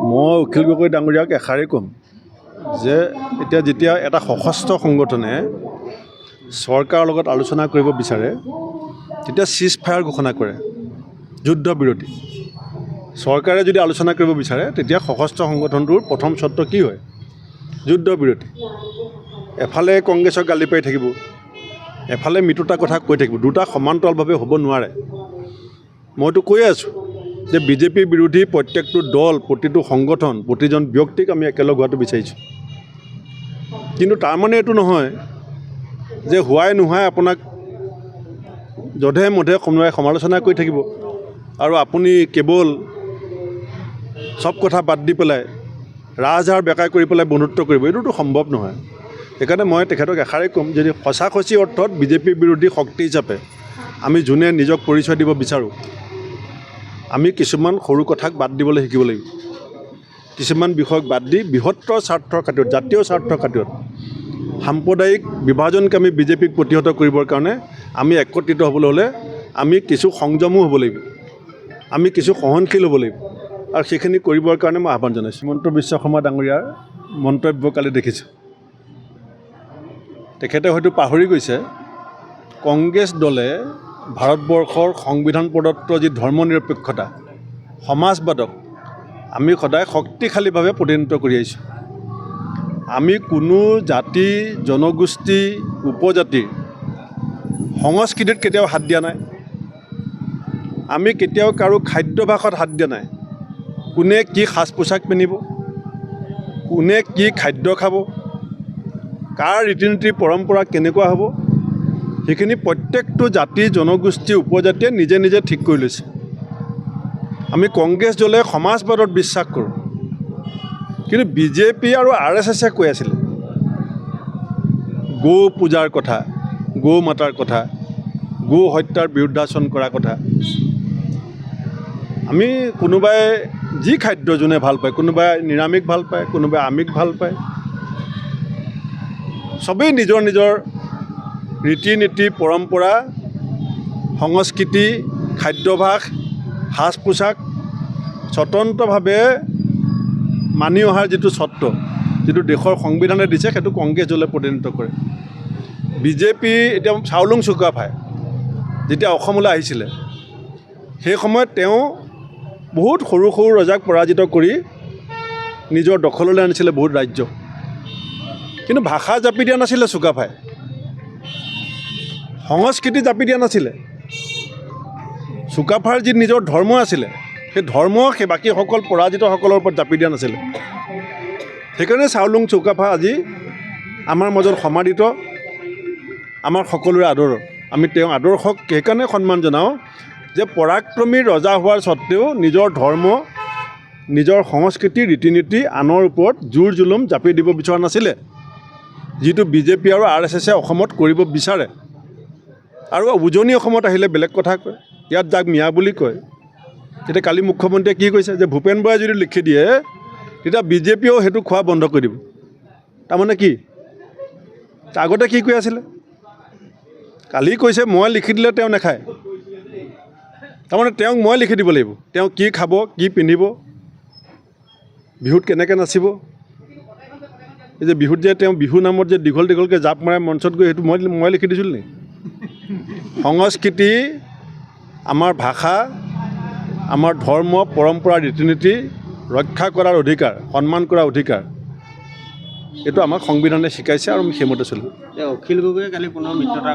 মই অখিল গগৈ ডাঙৰীয়াক এষাৰেই ক'ম যে এতিয়া যেতিয়া এটা সশস্ত্ৰ সংগঠনে চৰকাৰৰ লগত আলোচনা কৰিব বিচাৰে তেতিয়া চিজ ফায়াৰ ঘোষণা কৰে, যুদ্ধ বিৰতি। চৰকাৰে যদি আলোচনা কৰিব বিচাৰে তেতিয়া সশস্ত্ৰ সংগঠনটোৰ প্ৰথম চৰ্ত কি হয়? যুদ্ধ বিৰতি। এফালে কংগ্ৰেছক গালি পাৰি থাকিব, এফালে মিতুতা কথা কৈ থাকিব, দুটা সমান্তৰালভাৱে হ'ব নোৱাৰে। মইতো কৈয়ে আছোঁ যে বিজেপি বিৰোধী প্ৰত্যেকটো দল, প্ৰতিটো সংগঠন, প্ৰতিজন ব্যক্তিক আমি একেলগ হোৱাটো বিচাৰিছোঁ। কিন্তু তাৰমানে এইটো নহয় যে হোৱাই নোহোৱাই আপোনাক যধে মধে সমালোচনা কৰি থাকিব আৰু আপুনি কেৱল চব কথা বাদ দি পেলাই ৰাজহাড় বেকাৰ কৰি পেলাই বন্ধুত্ব কৰিব, এইটোতো সম্ভৱ নহয়। সেইকাৰণে মই তেখেতক এষাৰেই ক'ম, যদি সঁচি অৰ্থত বিজেপি বিৰোধী শক্তি হিচাপে আমি যোনে নিজক পৰিচয় দিব বিচাৰোঁ, আমি কিছুমান সৰু কথাক বাদ দিবলৈ শিকিব লাগিব। কিছুমান বিষয়ক বাদ দি বৃহত্তৰ স্বাৰ্থৰ খাতিৰত, জাতীয় স্বাৰ্থৰ খাতিৰত, সাম্প্ৰদায়িক বিভাজনকামী বিজেপিক প্ৰতিহত কৰিবৰ কাৰণে আমি একত্ৰিত হ'বলৈ হ'লে আমি কিছু সংযমো হ'ব লাগিব, আমি কিছু সহনশীল হ'ব লাগিব। আৰু সেইখিনি কৰিবৰ কাৰণে মই আহ্বান জনাইছোঁ। হিমন্ত বিশ্ব শৰ্মা ডাঙৰীয়াৰ মন্তব্য কালি দেখিছোঁ। তেখেতে হয়তো পাহৰি গৈছে কংগ্ৰেছ দলে ভাৰতবৰ্ষৰ সংবিধান প্ৰদত্ত যি ধৰ্মনিৰপেক্ষতা, সমাজবাদক আমি সদায় শক্তিশালীভাৱে প্ৰতিনিধিত্ব কৰি আহিছোঁ। আমি কোনো জাতি, জনগোষ্ঠী, উপজাতিৰ সংস্কৃতিত কেতিয়াও হাত দিয়া নাই। আমি কেতিয়াও কাৰো খাদ্যভাসত হাত দিয়া নাই। কোনে কি সাজ পোছাক পিন্ধিব, কোনে কি খাদ্য খাব, কাৰ ৰীতি নীতি পৰম্পৰা কেনেকুৱা হ'ব, সেইখিনি প্ৰত্যেকটো জাতি, জনগোষ্ঠী, উপজাতিয়ে নিজে নিজে ঠিক কৰি লৈছে। আমি কংগ্ৰেছ দলে সমাজবাদত বিশ্বাস কৰোঁ, কিন্তু বিজেপি আৰু RSSে কৈ আছিলে গৌ পূজাৰ কথা, গৌ মাতাৰ কথা, গৌ হত্যাৰ বিৰুদ্ধাচৰণ কৰাৰ কথা। আমি কোনোবাই যি খাদ্য যোনে ভাল পায়, কোনোবাই নিৰামিষ ভাল পায়, কোনোবাই আমিষ ভাল পায়, চবেই নিজৰ নিজৰ ৰীতি নীতি, পৰম্পৰা, সংস্কৃতি, খাদ্যভাস, সাজ পোছাক স্বতন্ত্ৰভাৱে মানি অহাৰ যিটো স্বত্ব, যিটো দেশৰ সংবিধানে দিছে, সেইটো কংগ্ৰেছ দলে প্ৰতিনিধিত্ব কৰে। বিজেপি এতিয়া চাওলুং চুকাফাই যেতিয়া অসমলৈ আহিছিলে, সেই সময়ত তেওঁ বহুত সৰু সৰু ৰজাক পৰাজিত কৰি নিজৰ দখললৈ আনিছিলে বহুত ৰাজ্য। কিন্তু ভাষা জাপি দিয়া নাছিলে চুকাফাই, সংস্কৃতি জাপি দিয়া নাছিলে। চুকাফাৰ যি নিজৰ ধৰ্ম আছিলে, সেই ধৰ্ম সেই বাকীসকল পৰাজিতসকলৰ ওপৰত জাপি দিয়া নাছিলে। সেইকাৰণে চাওলুং চুকাফা আজি আমাৰ মাজত সমাদৃত, আমাৰ সকলোৰে আদৰৰ। আমি তেওঁ আদৰ্শক সেইকাৰণে সন্মান জনাওঁ যে পৰাক্ৰমী ৰজা হোৱাৰ স্বত্তেও নিজৰ ধৰ্ম, নিজৰ সংস্কৃতি, ৰীতি নীতি আনৰ ওপৰত জোৰ জুলুম জাপি দিব বিচৰা নাছিলে, যিটো বিজেপি আৰু RSSে অসমত কৰিব বিচাৰে। আৰু উজনি অসমত আহিলে বেলেগ কথা কয়, ইয়াত যাক মিয়া বুলি কয়। তেতিয়া কালি মুখ্যমন্ত্ৰীয়ে কি কৈছে যে ভূপেন বৰাই যদি লিখি দিয়ে তেতিয়া বিজেপিয়েও সেইটো খোৱা বন্ধ কৰি দিব। তাৰমানে কি? আগতে কি কৈ আছিলে? কালি কৈছে মই লিখি দিলে তেওঁ নাখায়। তাৰমানে তেওঁক মই লিখি দিব লাগিব, তেওঁ কি খাব, কি পিন্ধিব, বিহুত কেনেকৈ নাচিব। এই যে বিহুত যে তেওঁ বিহু নামত যে দীঘল দীঘলকৈ জাপ মাৰে মঞ্চত গৈ, সেইটো মই লিখি দিছিলোঁ নি? সংস্কৃতি, আমাৰ ভাষা, আমাৰ ধৰ্ম, পৰম্পৰা, ৰীতি নীতি ৰক্ষা কৰাৰ অধিকাৰ, সন্মান কৰাৰ অধিকাৰ, এইটো আমাক সংবিধানে শিকাইছে আৰু আমি সেইমতে চলিম। অখিল গগৈয়ে কালি পুনৰ মিত্ৰতা